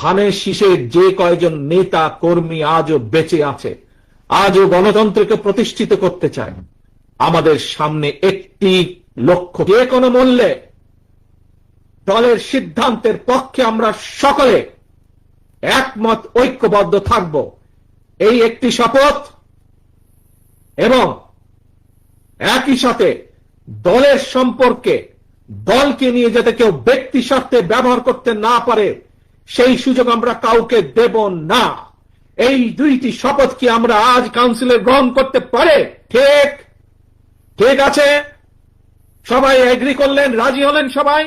ধানের শীষের যে কয়জন নেতা কর্মী আজও বেঁচে আছে, আজও গণতন্ত্রকে প্রতিষ্ঠিত করতে চায়, আমাদের সামনে একটি লক্ষ্য, যে কোনো মূল্যে দলের সিদ্ধান্তের পক্ষে আমরা সকলে একমত ঐক্যবদ্ধ থাকব, এই একটি শপথ। এবং একই সাথে দলের সম্পর্কে, দলকে নিয়ে যাতে কেউ ব্যক্তি স্বার্থে ব্যবহার করতে না পারে সেই সুযোগ আমরা কাউকে দেব না। এই দুইটি শপথ কি আমরা আজ কাউন্সিলে গ্রহণ করতে পারে? ঠিক ঠিক আছে, সবাই এগ্রি করলেন, রাজি হলেন সবাই?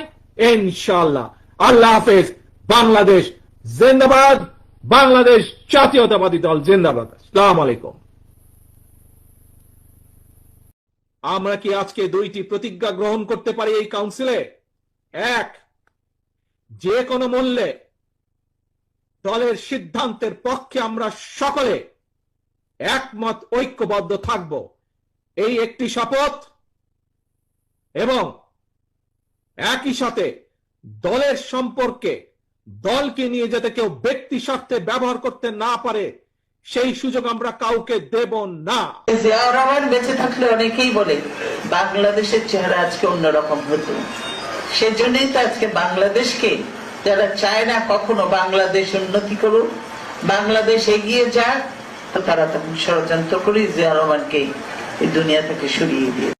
ইনশাআল্লাহ। আল্লাহ হাফেজ। বাংলাদেশ জিন্দাবাদ, বাংলাদেশ জাতীয়তাবাদী দল জিন্দাবাদ। আসসালামু আলাইকুম। আমরা কি আজকে দুইটি প্রতিজ্ঞা গ্রহণ করতে পারি এই কাউন্সিলে? এক, যে কোনো মূল্যে দলের সিদ্ধান্তের পক্ষে আমরা সকলে একমত ঐক্যবদ্ধ থাকব, এই একটি শপথ। এবং একই সাথে দলের সম্পর্কে, দলকে নিয়ে যাতে কেউ ব্যক্তি স্বার্থে ব্যবহার করতে না পারে সেই সুযোগ আমরা কাউকে দেব না। জিয়াউর রহমান বেঁচে থাকলে অনেকেই বলে বাংলাদেশের চেহারা আজকে অন্যরকম হতো। সেজন্যই তো আজকে বাংলাদেশকে যারা চায় না কখনো বাংলাদেশ উন্নতি করুক, বাংলাদেশ এগিয়ে যাক, তো তারা তখন ষড়যন্ত্র করে জিয়াউর রহমানকে এই দুনিয়া থেকে সরিয়ে দিয়ে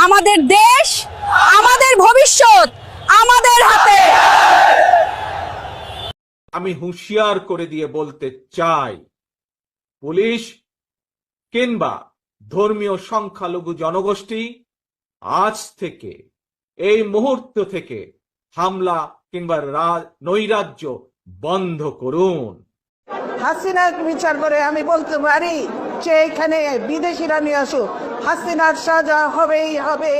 আমাদের দেশ, আমাদের ভবিষ্যৎ আমাদের হাতে। আমি হুঁশিয়ার করে দিয়ে বলতে চাই, পুলিশ কিংবা ধর্মীয় সংখ্যালঘু জনগোষ্ঠী আজ থেকে, এই মুহূর্ত থেকে হামলা কিংবা নৈরাজ্য বন্ধ করুন। হাসিনার বিচার করে আমি বলতে পারি যে এখানে বিদেশিরা নিয়ে আসুক, হাসিনার সাজা হবেই হবে।